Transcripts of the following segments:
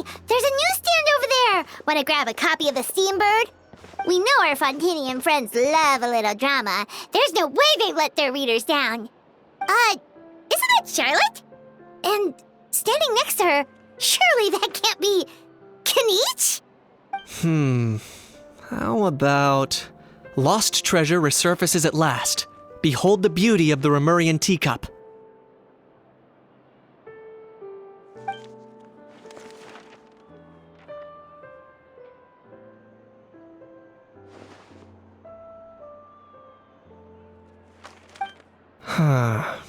There's a newsstand over there! Wanna grab a copy of the Steambird? We know our Fontanian friends love a little drama. There's no way they've let their readers down. Isn't that Charlotte? And standing next to her, surely that can't be... Kinich? How about... Lost treasure resurfaces at last. Behold the beauty of the Remurian teacup.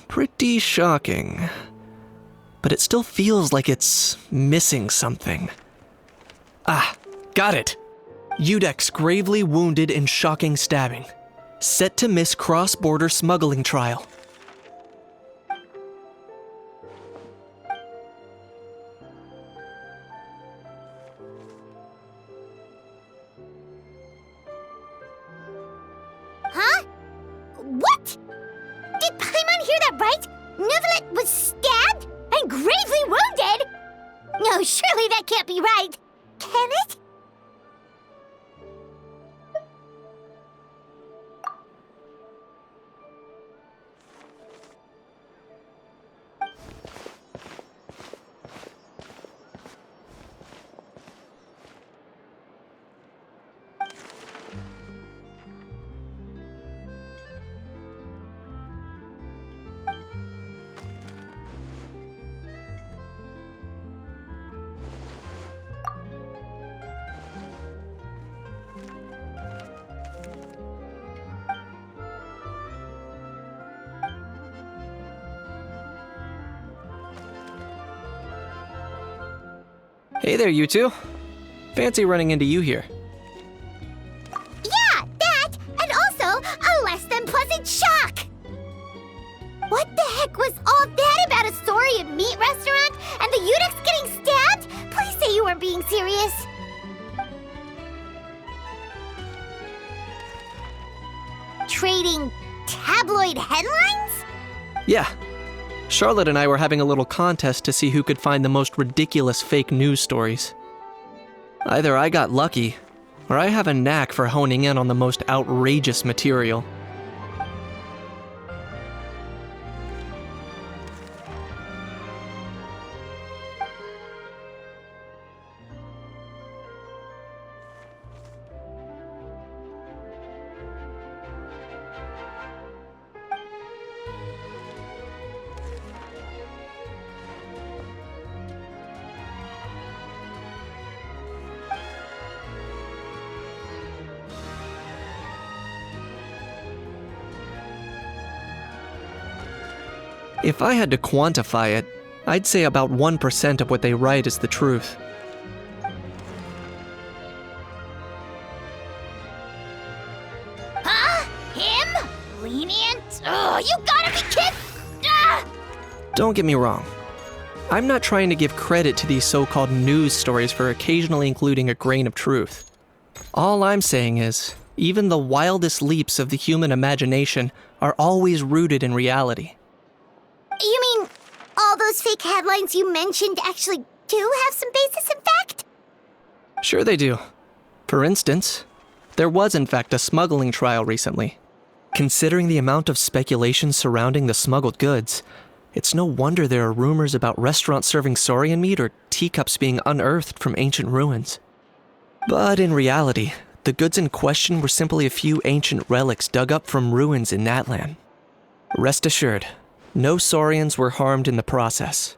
Pretty shocking. But it still feels like it's missing something. Ah, got it! Udex gravely wounded in shocking stabbing. Set to miss cross-border smuggling trial. Huh? What? Did Paimon hear that right? Neuvillette was stabbed and gravely wounded? No, surely that can't be right. Can it? Hey there, you two. Fancy running into you here. Yeah, that, and also a less than pleasant shock. What the heck was all that about a Saurian meat restaurant and the Udex getting stabbed? Please say you weren't being serious. Trading tabloid headlines? Yeah. Charlotte and I were having a little contest to see who could find the most ridiculous fake news stories. Either I got lucky, or I have a knack for honing in on the most outrageous material. If I had to quantify it, I'd say about 1% of what they write is the truth. Huh? Him? Lenient? Oh, you gotta be kidding! Ah! Don't get me wrong. I'm not trying to give credit to these so-called news stories for occasionally including a grain of truth. All I'm saying is, even the wildest leaps of the human imagination are always rooted in reality. You mean all those fake headlines you mentioned actually do have some basis in fact? Sure they do. For instance, there was in fact a smuggling trial recently. Considering the amount of speculation surrounding the smuggled goods, it's no wonder there are rumors about restaurants serving saurian meat or teacups being unearthed from ancient ruins. But in reality, the goods in question were simply a few ancient relics dug up from ruins in Natlan. Rest assured, no saurians were harmed in the process.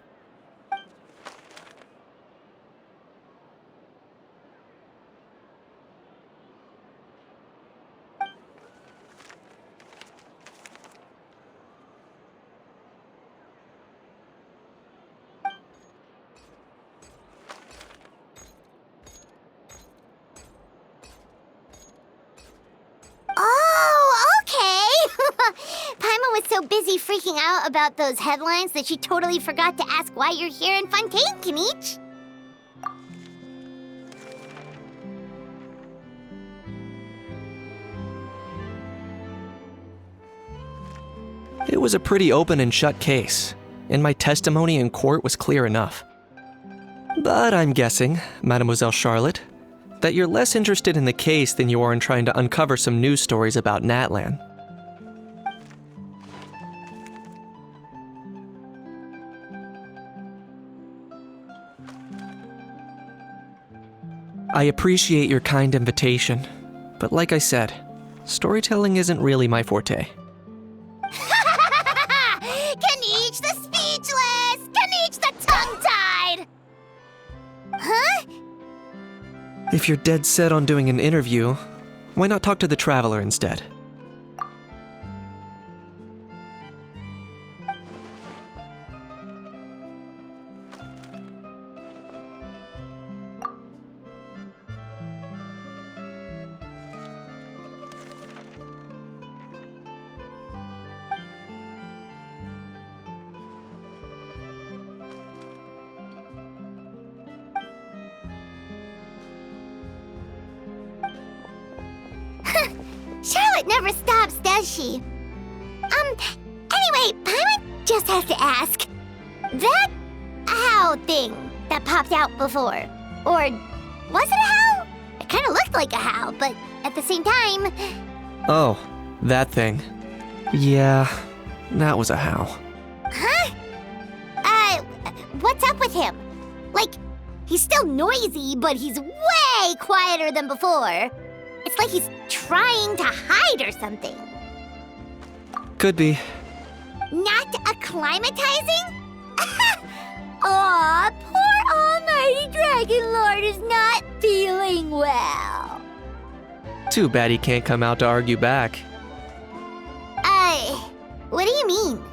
Oh, okay! Paimon was so busy freaking out about those headlines that she totally forgot to ask why you're here in Fontaine, Kinich. It was a pretty open and shut case, and my testimony in court was clear enough. But I'm guessing, Mademoiselle Charlotte, that you're less interested in the case than you are in trying to uncover some news stories about Natlan. I appreciate your kind invitation, but like I said, storytelling isn't really my forte. Kaniche the speechless! Kaniche the tongue-tied! Huh? If you're dead set on doing an interview, why not talk to the Traveler instead? Charlotte never stops, does she? Anyway, Paimon just has to ask. That how thing that popped out before, or was it a how? It kind of looked like a how, but at the same time... Oh, that thing. Yeah, that was a how. Huh? What's up with him? Like, he's still noisy, but he's way quieter than before. It's like he's trying to hide or something. Could be. Not acclimatizing? Aw, poor Almighty Dragon Lord is not feeling well. Too bad he can't come out to argue back. What do you mean?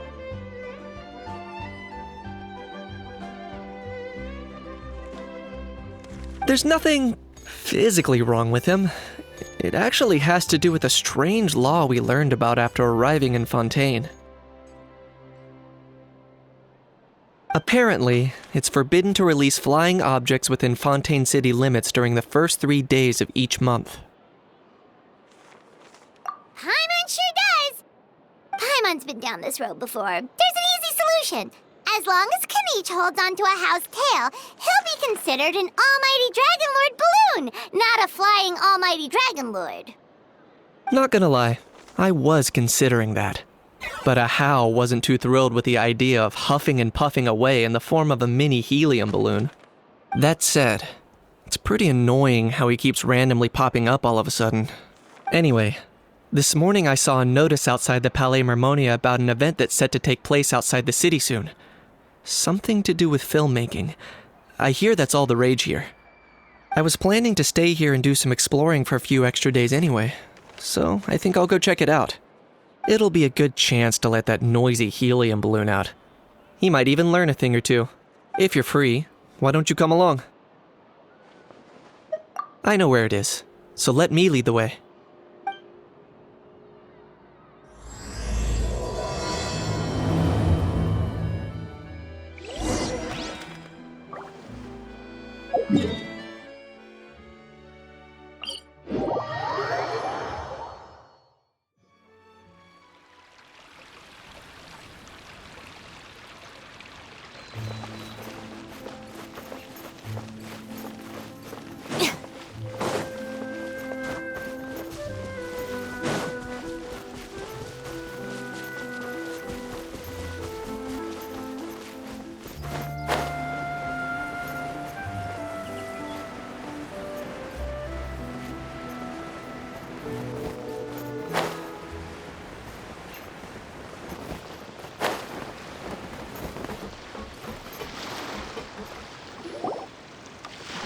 There's nothing physically wrong with him. It actually has to do with a strange law we learned about after arriving in Fontaine. Apparently, it's forbidden to release flying objects within Fontaine city limits during the first 3 days of each month. Paimon sure does! Paimon's been down this road before. There's an easy solution. As long as Kaniche holds onto a house tail, he'll be considered an Almighty Dragon Lord balloon, not a flying Almighty Dragon Lord. Not gonna lie, I was considering that. But a How wasn't too thrilled with the idea of huffing and puffing away in the form of a mini helium balloon. That said, it's pretty annoying how he keeps randomly popping up all of a sudden. Anyway, this morning I saw a notice outside the Palais Mermonia about an event that's set to take place outside the city soon. Something to do with filmmaking. I hear that's all the rage here. I was planning to stay here and do some exploring for a few extra days anyway, so I think I'll go check it out. It'll be a good chance to let that noisy helium balloon out. He might even learn a thing or two. If you're free, why don't you come along? I know where it is, so let me lead the way.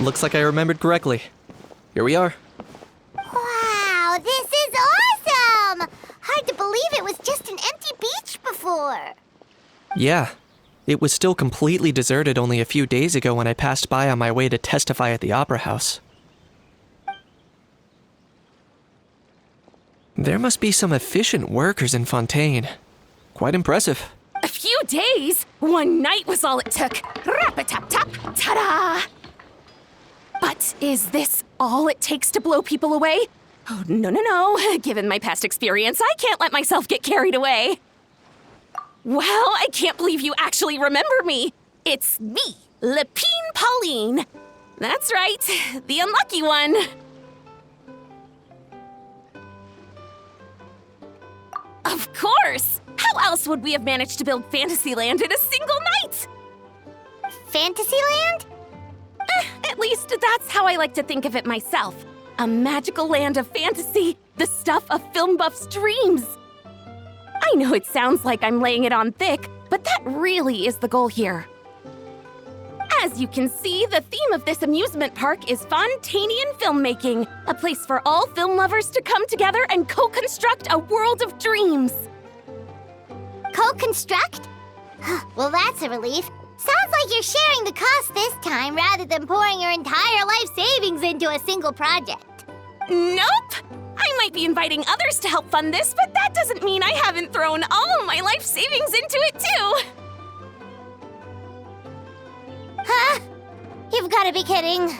Looks like I remembered correctly. Here we are. Wow, this is awesome! Hard to believe it was just an empty beach before. Yeah, it was still completely deserted only a few days ago when I passed by on my way to testify at the Opera House. There must be some efficient workers in Fontaine. Quite impressive. A few days? One night was all it took. Rap-a-tap-tap, ta-da! But is this all it takes to blow people away? Oh, no. Given my past experience, I can't let myself get carried away. Well, I can't believe you actually remember me. It's me, Lepine Pauline. That's right, the unlucky one. Of course! How else would we have managed to build Fantasyland in a single night? Fantasyland? At least that's how I like to think of it myself. A magical land of fantasy, the stuff of film buffs' dreams. I know it sounds like I'm laying it on thick, but that really is the goal here. As you can see, the theme of this amusement park is Fontanian filmmaking, a place for all film lovers to come together and co-construct a world of dreams. Co-construct? Well, that's a relief. Sounds like you're sharing the cost this time rather than pouring your entire life savings into a single project. Nope! I might be inviting others to help fund this, but that doesn't mean I haven't thrown all of my life savings into it too! Huh? You've got to be kidding.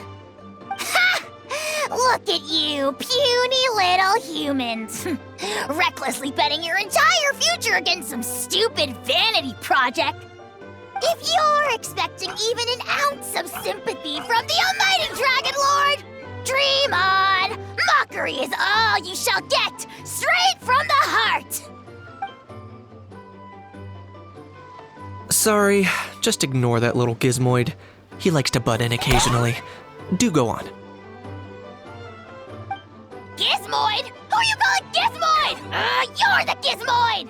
Ha! Look at you, puny little humans. Recklessly betting your entire future against some stupid vanity project. If you're expecting even an ounce of sympathy from the almighty Dragon Lord, dream on! Mockery is all you shall get, straight from the heart! Sorry, just ignore that little gizmoid. He likes to butt in occasionally. Do go on. Gizmoid? Who you calling Gizmoid? You're the Gizmoid!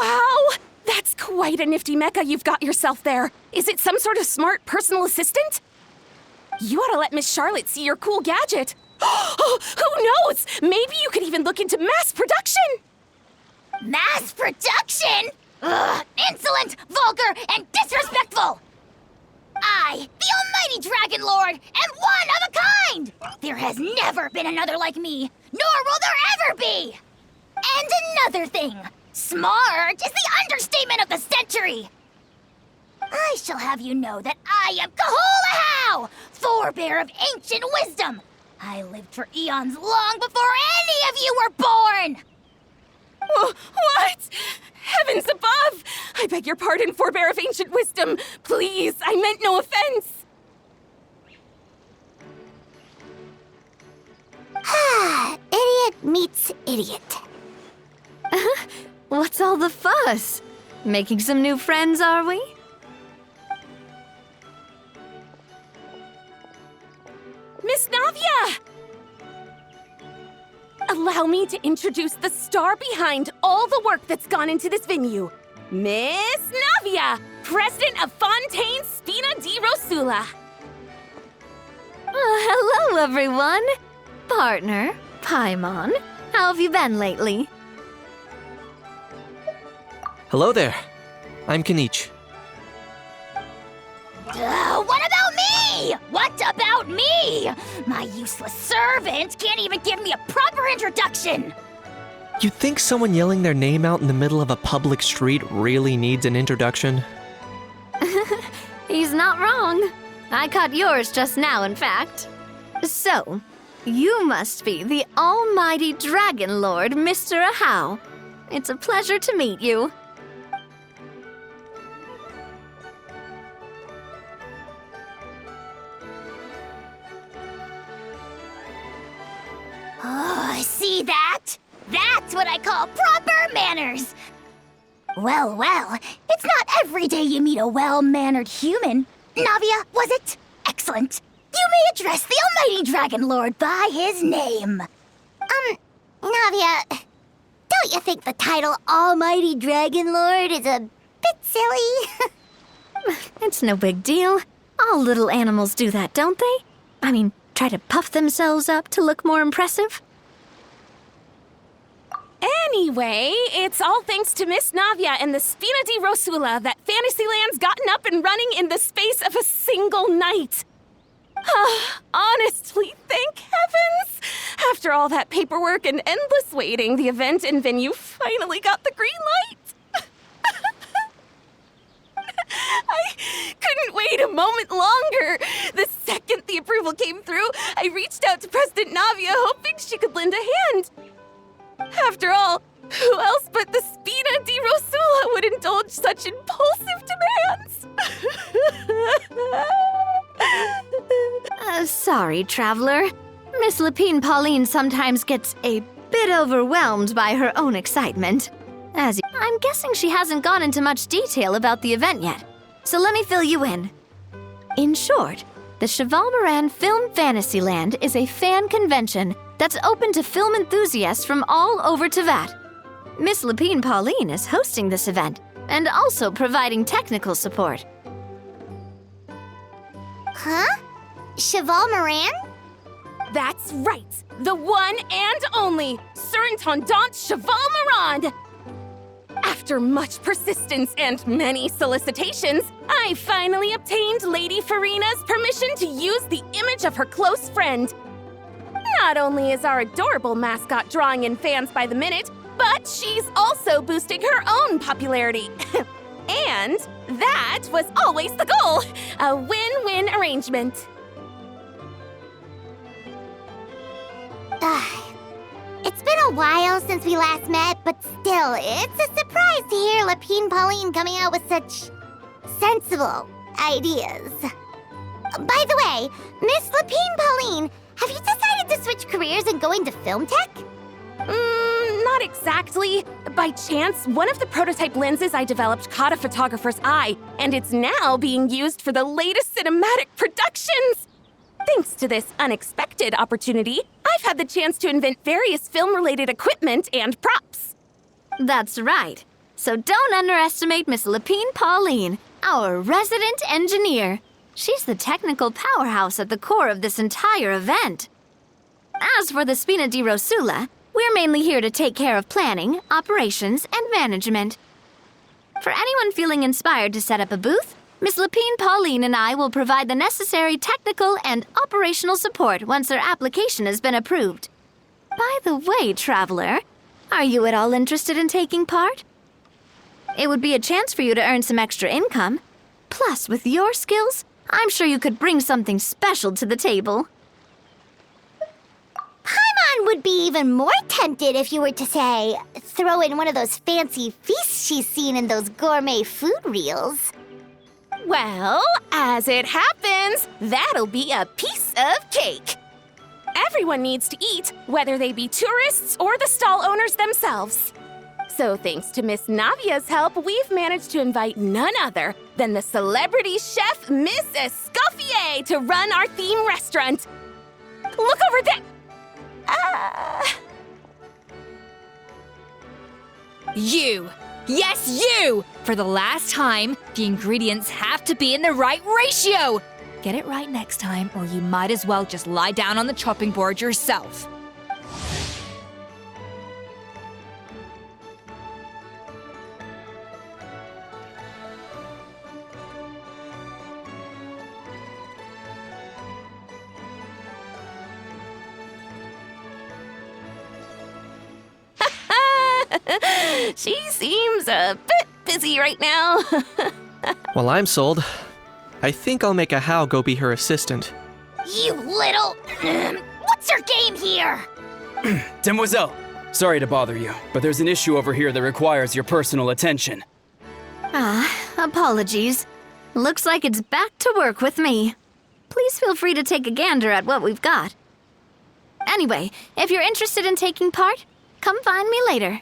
Wow! That's quite a nifty mecha you've got yourself there. Is it some sort of smart personal assistant? You ought to let Miss Charlotte see your cool gadget. Oh, who knows? Maybe you could even look into mass production. Mass production? Ugh, insolent, vulgar, and disrespectful! I, the almighty Dragon Lord, am one of a kind! There has never been another like me, nor will there ever be! And another thing, smart is the understatement of the century! I shall have you know that I am Kahulahau, forebear of ancient wisdom! I lived for eons long before any of you were born! What? Heavens above! I beg your pardon, forebear of ancient wisdom. Please, I meant no offense. Idiot meets idiot. What's all the fuss? Making some new friends, are we? Miss Navia! Allow me to introduce the star behind all the work that's gone into this venue. Miss Navia, president of Fontaine Spina di Rosula. Hello, everyone. Partner, Paimon, how have you been lately? Hello there. I'm Kanich. What about me? What about me? My useless servant can't even give me a proper introduction. You think someone yelling their name out in the middle of a public street really needs an introduction? He's not wrong. I caught yours just now, in fact. So, you must be the almighty Dragon Lord, Mr. Ahau. It's a pleasure to meet you. Oh, see that? That's what I call proper manners. Well, it's not every day you meet a well-mannered human. Navia, was it? Excellent. You may address the almighty Dragon Lord by his name. Navia, don't you think the title Almighty Dragon Lord is a bit silly? It's no big deal. All little animals do that, don't they? I mean, try to puff themselves up to look more impressive. Anyway, it's all thanks to Miss Navia and the Spina di Rosula that Fantasyland's gotten up and running in the space of a single night. Honestly, thank heavens! After all that paperwork and endless waiting, the event and venue finally got the green light. I couldn't wait a moment longer. The second the approval came through, I reached out to President Navia hoping she could lend a hand. After all, Who else but the Spina di Rosula would indulge such impulsive demands? Sorry, traveler. Miss Lapine Pauline sometimes gets a bit overwhelmed by her own excitement. I'm guessing she hasn't gone into much detail about the event yet, so let me fill you in. In short, the Cheval Moran Film Fantasyland is a fan convention that's open to film enthusiasts from all over Teyvat. Miss Lapine Pauline is hosting this event and also providing technical support. Huh? Cheval Moran? That's right! The one and only Surintendant Cheval Moran! After much persistence and many solicitations, I finally obtained Lady Farina's permission to use the image of her close friend. Not only is our adorable mascot drawing in fans by the minute, but she's also boosting her own popularity. And that was always the goal! A win-win arrangement. It's been a while since we last met, but still, it's a surprise to hear Lapine Pauline coming out with such sensible ideas. By the way, Miss Lapine Pauline, have you decided to switch careers and go into film tech? Not exactly. By chance, one of the prototype lenses I developed caught a photographer's eye, and it's now being used for the latest cinematic productions. Thanks to this unexpected opportunity, I've had the chance to invent various film-related equipment and props. That's right. So don't underestimate Miss Lapine Pauline, our resident engineer. She's the technical powerhouse at the core of this entire event. As for the Spina di Rosula, we're mainly here to take care of planning, operations, and management. For anyone feeling inspired to set up a booth, Miss Lapine Pauline and I will provide the necessary technical and operational support once their application has been approved. By the way, traveler, are you at all interested in taking part? It would be a chance for you to earn some extra income. Plus, with your skills, I'm sure you could bring something special to the table. Paimon would be even more tempted if you were to, say, throw in one of those fancy feasts she's seen in those gourmet food reels. Well, as it happens, that'll be a piece of cake. Everyone needs to eat, whether they be tourists or the stall owners themselves. So thanks to Miss Navia's help, we've managed to invite none other than the celebrity chef, Miss Escoffier, to run our theme restaurant. Look over there! You! Yes, you! For the last time, the ingredients have to be in the right ratio! Get it right next time, or you might as well just lie down on the chopping board yourself. She seems a bit busy right now. Well, I'm sold. I think I'll make a How go be her assistant. You little... What's your game here? Demoiselle, sorry to bother you, but there's an issue over here that requires your personal attention. Apologies. Looks like it's back to work with me. Please feel free to take a gander at what we've got. Anyway, if you're interested in taking part, come find me later.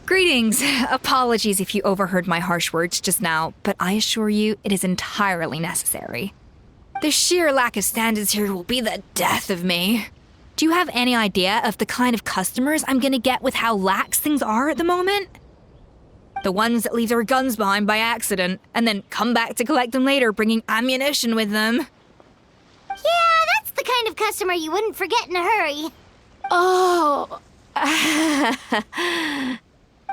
Greetings. Apologies if you overheard my harsh words just now, but I assure you it is entirely necessary. The sheer lack of standards here will be the death of me. Do you have any idea of the kind of customers I'm gonna get with how lax things are at the moment? The ones that leave their guns behind by accident and then come back to collect them later bringing ammunition with them. Yeah, that's the kind of customer you wouldn't forget in a hurry. Oh.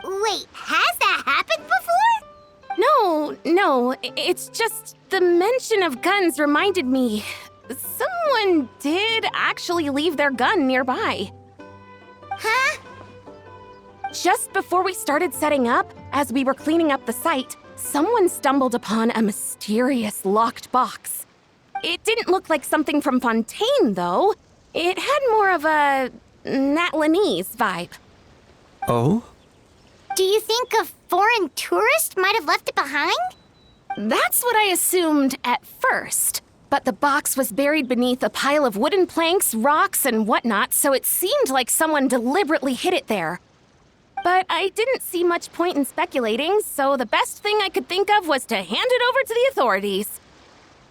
Wait, has that happened before? No, it's just the mention of guns reminded me. Someone did actually leave their gun nearby. Huh? Just before we started setting up, as we were cleaning up the site, someone stumbled upon a mysterious locked box. It didn't look like something from Fontaine, though. It had more of a Natlanese vibe. Oh? Do you think a foreign tourist might have left it behind? That's what I assumed at first. But the box was buried beneath a pile of wooden planks, rocks, and whatnot, so it seemed like someone deliberately hid it there. But I didn't see much point in speculating, so the best thing I could think of was to hand it over to the authorities.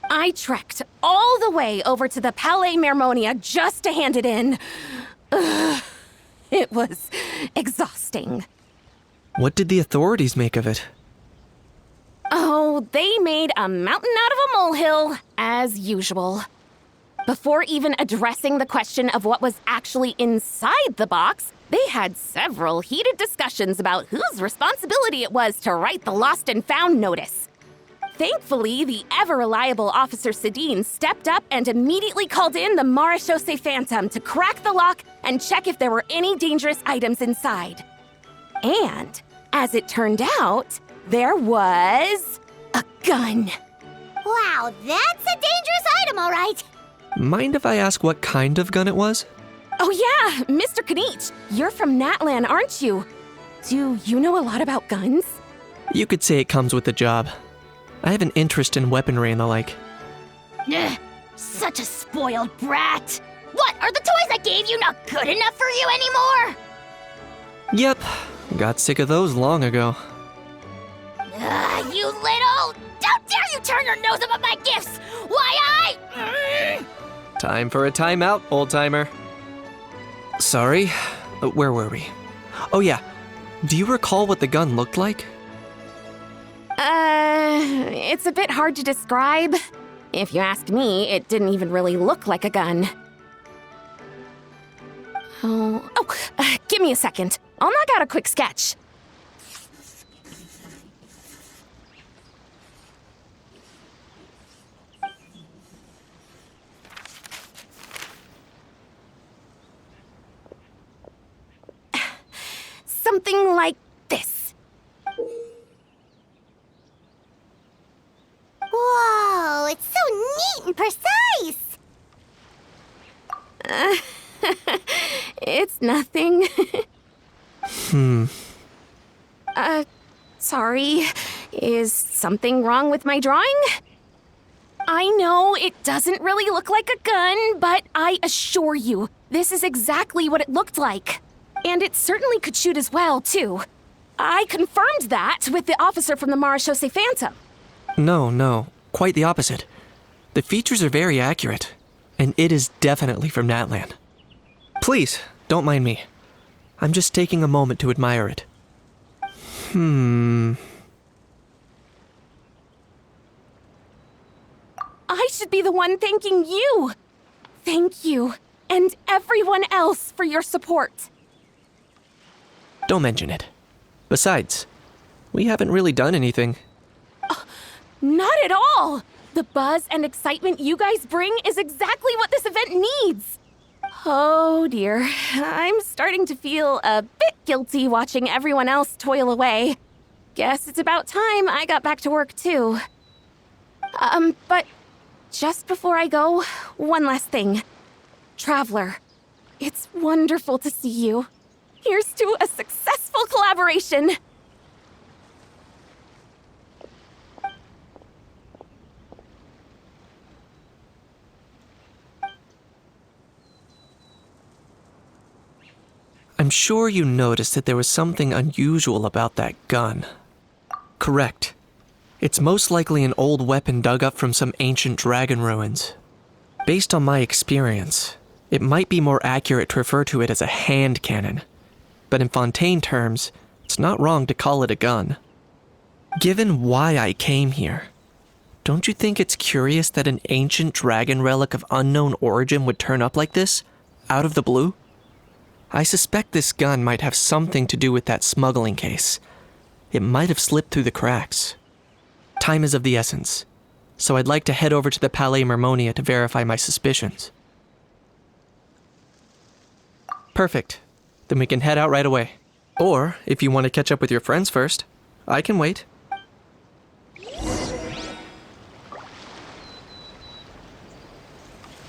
I trekked all the way over to the Palais Mermonia just to hand it in. Ugh, it was exhausting. What did the authorities make of it? Oh, they made a mountain out of a molehill, as usual. Before even addressing the question of what was actually inside the box, they had several heated discussions about whose responsibility it was to write the lost and found notice. Thankfully, the ever-reliable Officer Sedine stepped up and immediately called in the Marechaussee Phantom to crack the lock and check if there were any dangerous items inside. And, as it turned out, there was a gun. Wow, that's a dangerous item, all right. Mind if I ask what kind of gun it was? Oh yeah, Mr. Kanich, you're from Natlan, aren't you? Do you know a lot about guns? You could say it comes with the job. I have an interest in weaponry and the like. Ugh, such a spoiled brat. What, are the toys I gave you not good enough for you anymore? Yep, got sick of those long ago. You little... How dare you turn your nose up at my gifts! Why Time for a timeout, old-timer. Sorry, where were we? Oh yeah, do you recall what the gun looked like? It's a bit hard to describe. If you ask me, it didn't even really look like a gun. Give me a second. I'll knock out a quick sketch. Something like this. Whoa, it's so neat and precise. It's nothing. Sorry. Is something wrong with my drawing? I know it doesn't really look like a gun, but I assure you, this is exactly what it looked like. And it certainly could shoot as well, too. I confirmed that with the officer from the Marechaussee Phantom. No, quite the opposite. The features are very accurate, and it is definitely from Natlan. Please, don't mind me. I'm just taking a moment to admire it. I should be the one thanking you. Thank you, and everyone else for your support. Don't mention it. Besides, we haven't really done anything. Not at all! The buzz and excitement you guys bring is exactly what this event needs. Oh dear, I'm starting to feel a bit guilty watching everyone else toil away. Guess it's about time I got back to work too. But just before I go, one last thing. Traveler, it's wonderful to see you. Here's to a successful collaboration! I'm sure you noticed that there was something unusual about that gun. Correct. It's most likely an old weapon dug up from some ancient dragon ruins. Based on my experience, it might be more accurate to refer to it as a hand cannon. But in Fontaine terms, it's not wrong to call it a gun. Given why I came here, don't you think it's curious that an ancient dragon relic of unknown origin would turn up like this, out of the blue? I suspect this gun might have something to do with that smuggling case. It might have slipped through the cracks. Time is of the essence, so I'd like to head over to the Palais Mermonia to verify my suspicions. Perfect. Then we can head out right away. Or, if you want to catch up with your friends first, I can wait.